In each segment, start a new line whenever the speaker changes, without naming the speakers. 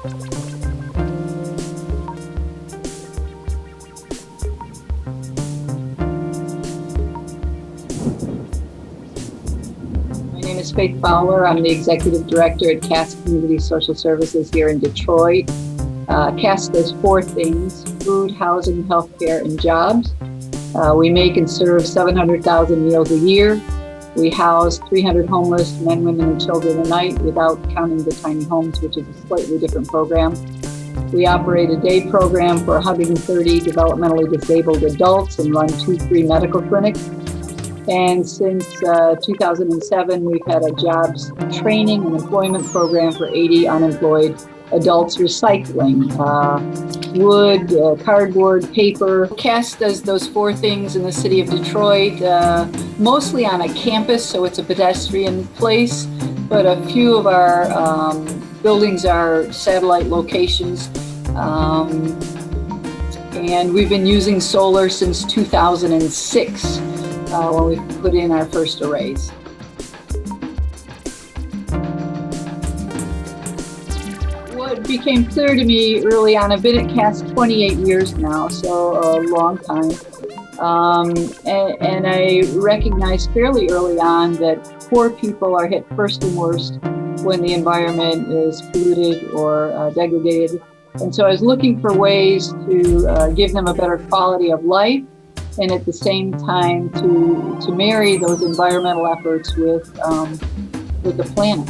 My name is Fowler. I'm the Executive Director at CASS Community Social Services here in Detroit. CASS does 4 things: food, housing, healthcare, and jobs. We make and serve 700,000 meals a year. We house 300 homeless men, women, and children a night without counting the tiny homes, which is a slightly different program. We operate a day program for 130 developmentally disabled adults and run 2 free medical clinics. And since 2007, we've had a jobs training and employment program for 80 unemployed adults recycling wood, cardboard, paper. CASS does those 4 things in the city of Detroit, mostly on a campus, so it's a pedestrian place, but a few of our buildings are satellite locations. And we've been using solar since 2006 when we put in our first arrays. What became clear to me early on, I've been at CASS 28 years now, so a long time. And I recognized fairly early on that poor people are hit first and worst when the environment is polluted or degraded. And so I was looking for ways to give them a better quality of life, and at the same time to marry those environmental efforts with the planet.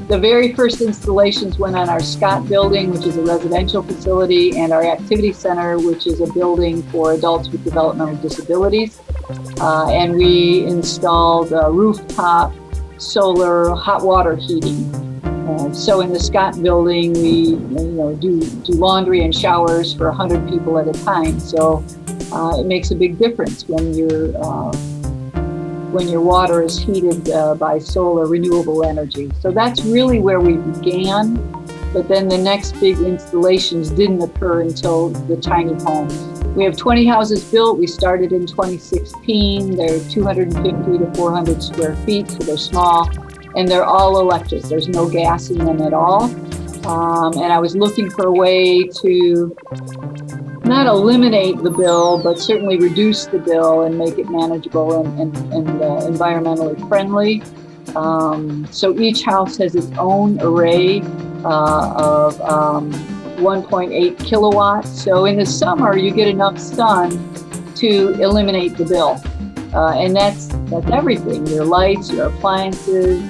The very first installations went on our Scott building, which is a residential facility, and our activity center, which is a building for adults with developmental disabilities. And we installed rooftop solar hot water heating. So in the Scott building, we do laundry and showers for 100 people at a time. So it makes a big difference when your water is heated by solar renewable energy. So that's really where we began. But then the next big installations didn't occur until the tiny homes. We have 20 houses built. We started in 2016. They're 250 to 400 square feet, so they're small. And they're all electric. There's no gas in them at all. And I was looking for a way to not eliminate the bill, but certainly reduce the bill and make it manageable and environmentally friendly. So each house has its own array of 1.8 kilowatts. So in the summer, you get enough sun to eliminate the bill. And that's everything: your lights, your appliances,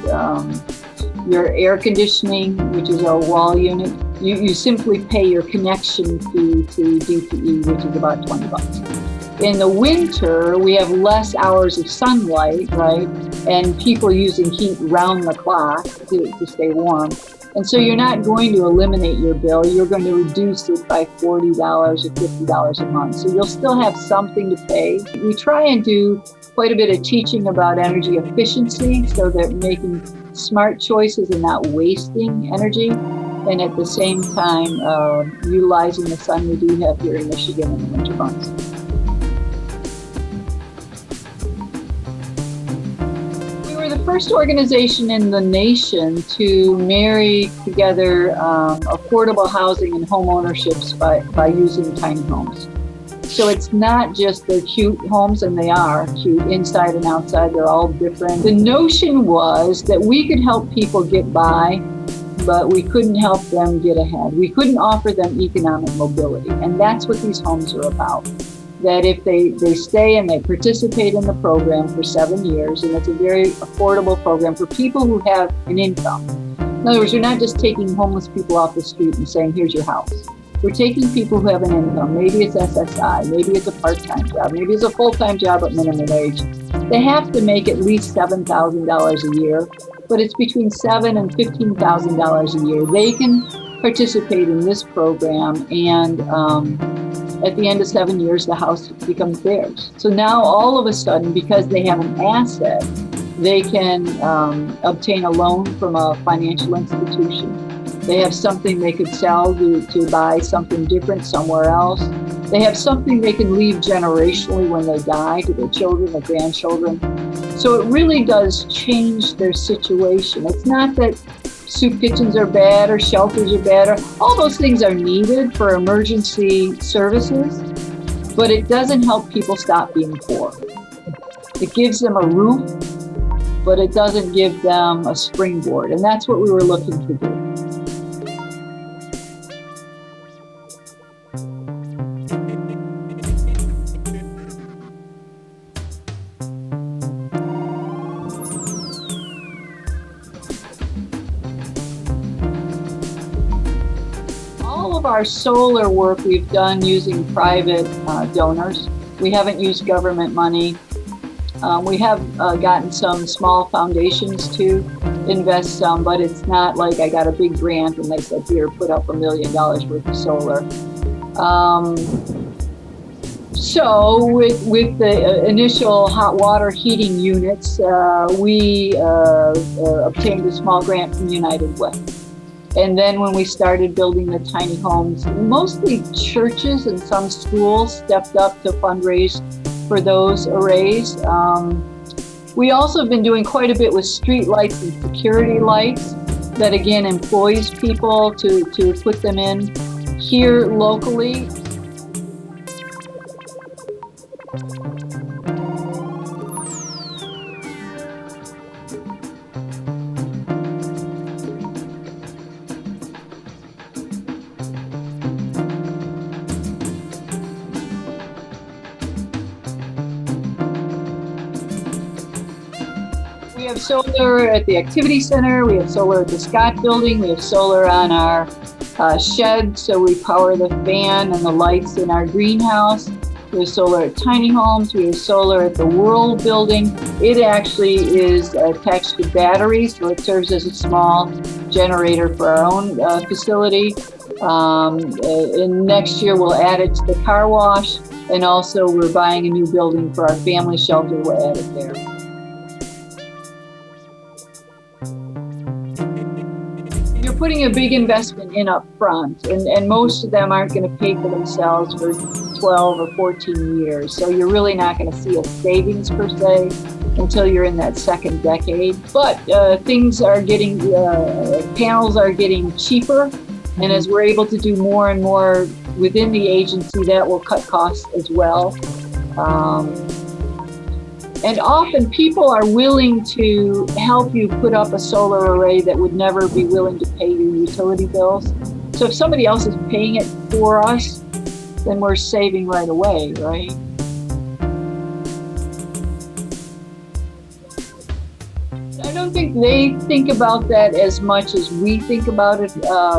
your air conditioning, which is a wall unit. You simply pay your connection fee to DTE, which is about $20. In the winter, we have less hours of sunlight, right? And people using heat round the clock to stay warm. And so you're not going to eliminate your bill. You're going to reduce it by $40 or $50 a month. So you'll still have something to pay. We try and do quite a bit of teaching about energy efficiency, so that making smart choices and not wasting energy, and at the same time utilizing the sun we do have here in Michigan in the winter months. We were the first organization in the nation to marry together affordable housing and home ownerships by using tiny homes. So it's not just the cute homes, and they are cute inside and outside. They're all different. The notion was that we could help people get by, but we couldn't help them get ahead. We couldn't offer them economic mobility. And that's what these homes are about. That if they stay and they participate in the program for 7 years, and it's a very affordable program for people who have an income. In other words, you're not just taking homeless people off the street and saying, here's your house. We're taking people who have an income. Maybe it's SSI, maybe it's a part-time job, maybe it's a full-time job at minimum wage. They have to make at least $7,000 a year, but it's between $7,000 and $15,000 a year. They can participate in this program, and at the end of 7 years, the house becomes theirs. So now all of a sudden, because they have an asset, they can obtain a loan from a financial institution. They have something they could sell to buy something different somewhere else. They have something they can leave generationally when they die to their children, their grandchildren. So it really does change their situation. It's not that soup kitchens are bad or shelters are bad. Or, all those things are needed for emergency services, but it doesn't help people stop being poor. It gives them a roof, but it doesn't give them a springboard. And that's what we were looking to do. All of our solar work we've done using private donors. We haven't used government money. We have gotten some small foundations to invest some, but it's not like I got a big grant and they said, here, put up $1 million worth of solar. So with the initial hot water heating units, we obtained a small grant from United Way. And then when we started building the tiny homes, mostly churches and some schools stepped up to fundraise for those arrays. We also have been doing quite a bit with street lights and security lights that again employs people to put them in here locally. We have solar at the activity center, we have solar at the Scott building, we have solar on our shed, so we power the fan and the lights in our greenhouse. We have solar at tiny homes, we have solar at the World building. It actually is attached to batteries, so it serves as a small generator for our own facility. And next year we'll add it to the car wash, and also we're buying a new building for our family shelter, we'll add it there. You're putting a big investment in up front, and most of them aren't going to pay for themselves for 12 or 14 years. So you're really not going to see a savings per se until you're in that second decade. But things are getting, panels are getting cheaper. And as we're able to do more and more within the agency, that will cut costs as well. And often people are willing to help you put up a solar array that would never be willing to pay your utility bills. So if somebody else is paying it for us, then we're saving right away, right? I don't think they think about that as much as we think about it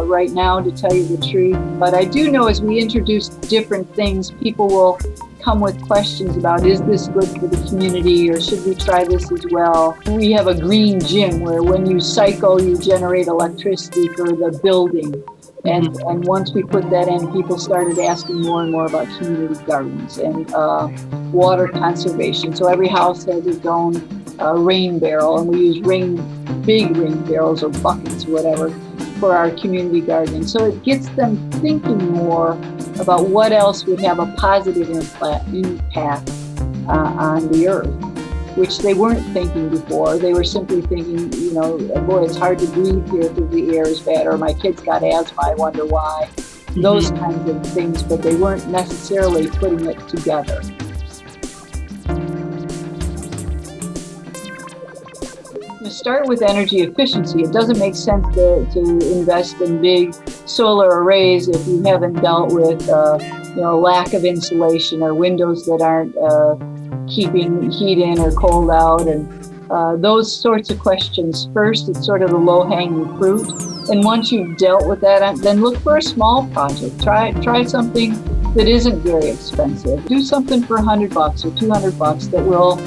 right now, to tell you the truth. But I do know as we introduce different things, people will come with questions about, is this good for the community, or should we try this as well? We have a green gym where when you cycle, you generate electricity for the building. And once we put that in, people started asking more and more about community gardens and water conservation. So every house has its own rain barrel, and we use big rain barrels or buckets, whatever, for our community gardening. So it gets them thinking more about what else would have a positive impact on the earth, which they weren't thinking before. They were simply thinking, you know, boy, it's hard to breathe here because the air is bad, or my kid's got asthma, I wonder why. Those kinds of things, but they weren't necessarily putting it together. To start with energy efficiency, it doesn't make sense to invest in big solar arrays if you haven't dealt with lack of insulation or windows that aren't keeping heat in or cold out, and those sorts of questions. First, it's sort of the low-hanging fruit, and once you've dealt with that, then look for a small project. Try something that isn't very expensive. Do something for $100 or $200 that will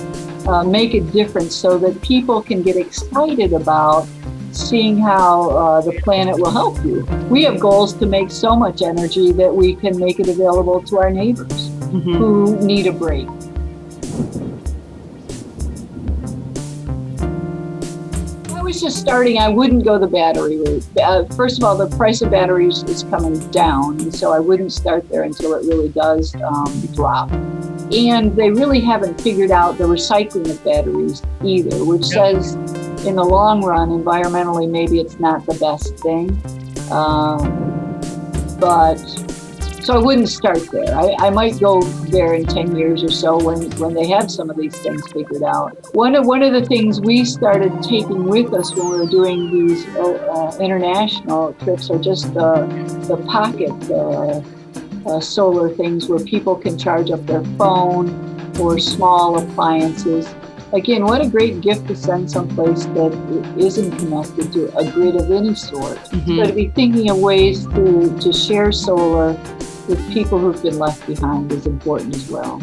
make a difference, so that people can get excited about seeing how the planet will help you. We have goals to make so much energy that we can make it available to our neighbors who need a break. I was just starting, I wouldn't go the battery route. First of all, the price of batteries is coming down, so I wouldn't start there until it really does drop. And they really haven't figured out the recycling of batteries either, which says in the long run, environmentally, maybe it's not the best thing. But so I wouldn't start there. I might go there in 10 years or so when they have some of these things figured out. One of the things we started taking with us when we were doing these international trips are just the pocket solar things where people can charge up their phone or small appliances. Again, what a great gift to send someplace that isn't connected to a grid of any sort.
Mm-hmm.
So to be thinking of ways to share solar with people who've been left behind is important as well.